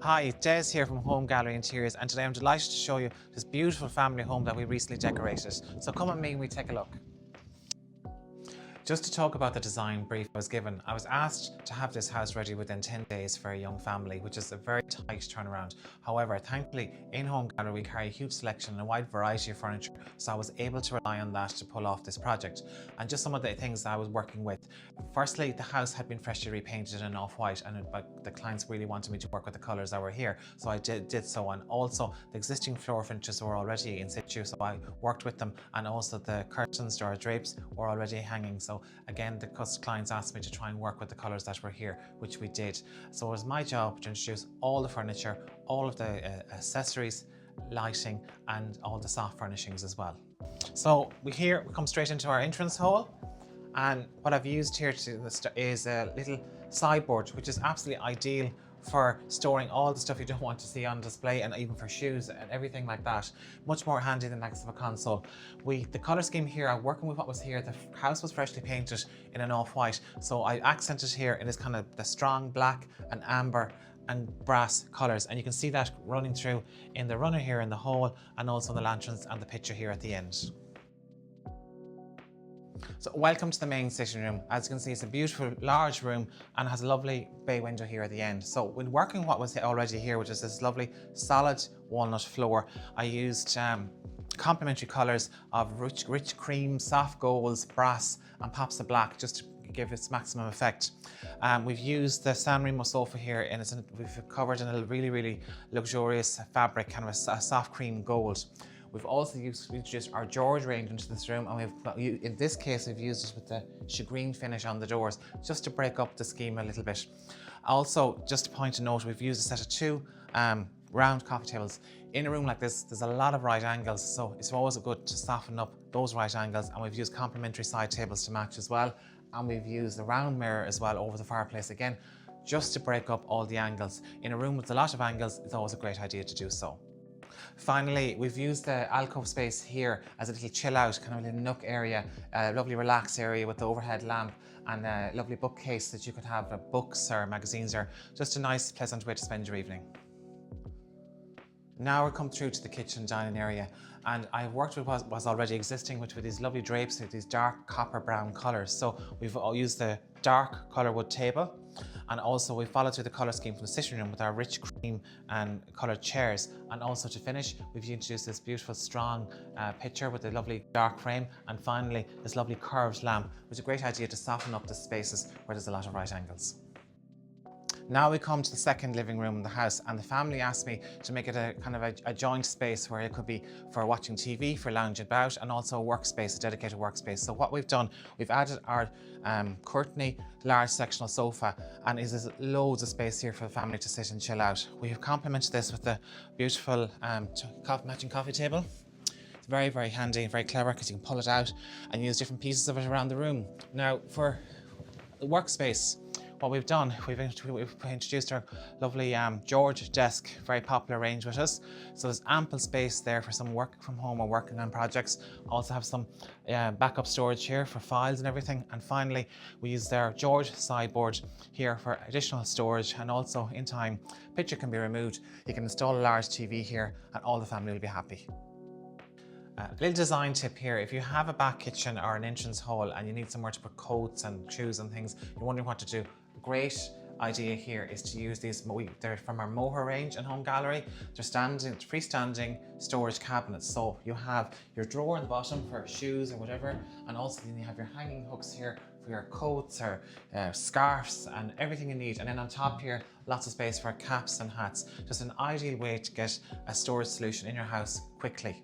Hi, it's Des here from Home Gallery Interiors, and today I'm delighted to show you this beautiful family home that we recently decorated. So come with me and we take a look. Just to talk about the design brief I was given, I was asked to have this house ready within 10 days for a young family, which is a very tight turnaround. However, thankfully, in Home Gallery we carry a huge selection and a wide variety of furniture, so I was able to rely on that to pull off this project. And just some of the things I was working with. Firstly, the house had been freshly repainted in off-white, and the clients really wanted me to work with the colours that were here, so I did so. And also, the existing floor finishes were already in situ, so I worked with them, and also the curtains or drapes were already hanging. So again, the clients asked me to try and work with the colours that were here, which we did. So it was my job to introduce all the furniture, all of the accessories, lighting, and all the soft furnishings as well. So we come straight into our entrance hall, and what I've used here is a little sideboard, which is absolutely ideal for storing all the stuff you don't want to see on display, and even for shoes and everything like that. Much more handy than next to a console. The colour scheme here, I'm working with what was here. The house was freshly painted in an off-white, so I accented here in this kind of the strong black and amber and brass colours, and you can see that running through in the runner here in the hall, and also the lanterns and the picture here at the end. So welcome to the main sitting room. As you can see, it's a beautiful large room and has a lovely bay window here at the end. So when working what was already here, which is this lovely solid walnut floor, I used complementary colours of rich cream, soft golds, brass and pops of black, just to give its maximum effect. We've used the San Remo sofa here, and we've covered in a really luxurious fabric, kind of a soft cream gold. We've also introduced our George range into this room, and in this case we've used it with the shagreen finish on the doors, just to break up the scheme a little bit. Also, just a point to note, we've used a set of two round coffee tables. In a room like this, there's a lot of right angles, so it's always good to soften up those right angles, and we've used complementary side tables to match as well, and we've used a round mirror as well over the fireplace, again, just to break up all the angles. In a room with a lot of angles, it's always a great idea to do so. Finally, we've used the alcove space here as a little chill out, kind of a little nook area, a lovely relax area with the overhead lamp and a lovely bookcase that you could have books or magazines, or just a nice pleasant way to spend your evening. Now we're come through to the kitchen dining area, and I've worked with what was already existing, which were these lovely drapes with these dark copper brown colours. So we've used the dark colour wood table, and also we followed through the colour scheme from the sitting room with our rich cream and coloured chairs. And also to finish, we've introduced this beautiful strong picture with a lovely dark frame, and finally this lovely curved lamp, which is a great idea to soften up the spaces where there's a lot of right angles. Now we come to the second living room in the house, and the family asked me to make it a kind of a joint space where it could be for watching TV, for lounging about, and also a workspace, a dedicated workspace. So what we've done, we've added our curtainy large sectional sofa, and there's loads of space here for the family to sit and chill out. We've complemented this with the beautiful matching coffee table. It's very handy and very clever, because you can pull it out and use different pieces of it around the room. Now for the workspace, what we've done, we've introduced our lovely George desk, very popular range with us. So there's ample space there for some work from home or working on projects. Also have some backup storage here for files and everything. And finally, we use our George sideboard here for additional storage, and also in time, picture can be removed. You can install a large TV here and all the family will be happy. A little design tip here: if you have a back kitchen or an entrance hall and you need somewhere to put coats and shoes and things, you're wondering what to do, a great idea here is to use these. They're from our Moher range in Home Gallery. They're freestanding storage cabinets. So you have your drawer in the bottom for shoes or whatever, and also then you have your hanging hooks here for your coats or scarves and everything you need. And then on top here, lots of space for caps and hats. Just an ideal way to get a storage solution in your house quickly.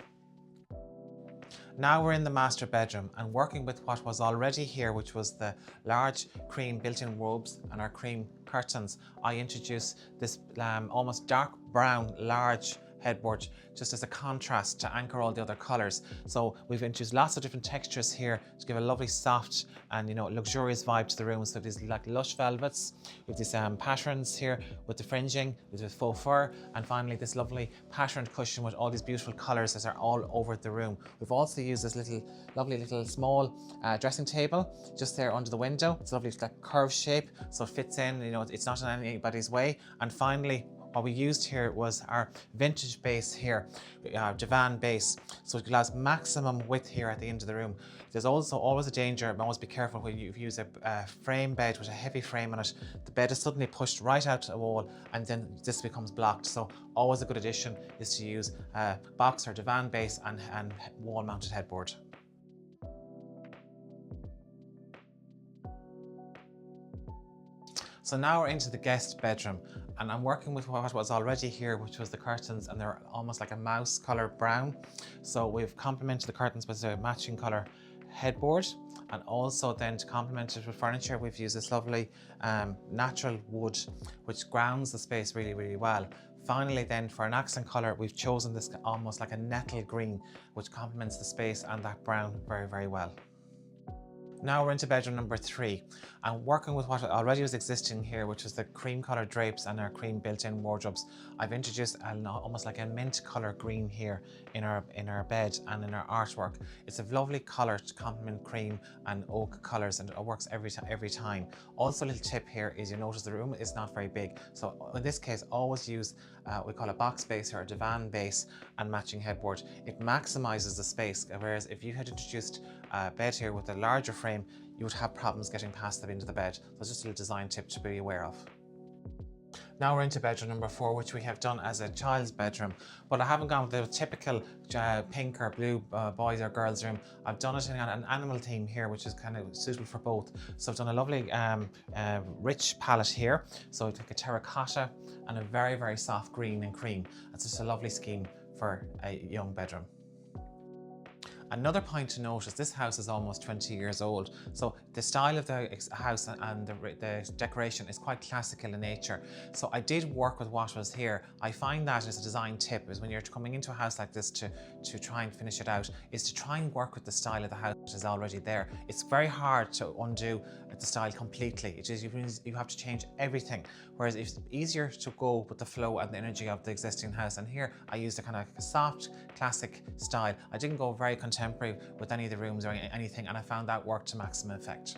Now we're in the master bedroom, and working with what was already here, which was the large cream built-in robes and our cream curtains, I introduced this almost dark brown large headboard just as a contrast to anchor all the other colours. So we've introduced lots of different textures here to give a lovely soft and luxurious vibe to the room. So these like lush velvets with these patterns here with the fringing, with the faux fur, and finally this lovely patterned cushion with all these beautiful colours that are all over the room. We've also used this lovely little small dressing table just there under the window. It's a lovely like curved shape, so it fits in, it's not in anybody's way. And finally, what we used here was our vintage base here, divan base, so it allows maximum width here at the end of the room. There's also always a danger, always be careful when you use a frame bed with a heavy frame on it. The bed is suddenly pushed right out to the wall and then this becomes blocked. So always a good addition is to use a box or divan base and wall mounted headboard. So now we're into the guest bedroom, and I'm working with what was already here, which was the curtains, and they're almost like a mouse color brown. So we've complemented the curtains with a matching color headboard, and also then to complement it with furniture, we've used this lovely natural wood, which grounds the space really, really well. Finally then, for an accent colour, we've chosen this almost like a nettle green, which complements the space and that brown very, very well. Now we're into bedroom number 3. I'm working with what already was existing here, which is the cream colour drapes and our cream built-in wardrobes. I've introduced almost like a mint colour green here in our bed and in our artwork. It's a lovely colour to complement cream and oak colours, and it works every time. Also, a little tip here is you notice the room is not very big. So in this case, always use we call a box base or a divan base and matching headboard. It maximises the space, whereas if you had introduced a bed here with a larger frame, you would have problems getting past them into the bed. So it's just a little design tip to be aware of. Now we're into bedroom number 4, which we have done as a child's bedroom, but I haven't gone with the typical pink or blue boys or girls room. I've done it in an animal theme here, which is kind of suitable for both. So I've done a lovely rich palette here. So I took a terracotta and a very, very soft green and cream. It's just a lovely scheme for a young bedroom. Another point to note is this house is almost 20 years old, so the style of the house and the decoration is quite classical in nature. So I did work with what was here. I find that as a design tip is when you're coming into a house like this to try and finish it out, is to try and work with the style of the house that is already there. It's very hard to undo the style completely. It is, you have to change everything, whereas it's easier to go with the flow and the energy of the existing house. And here I used a kind of soft classic style. I didn't go very contemporary with any of the rooms or anything, and I found that worked to maximum effect.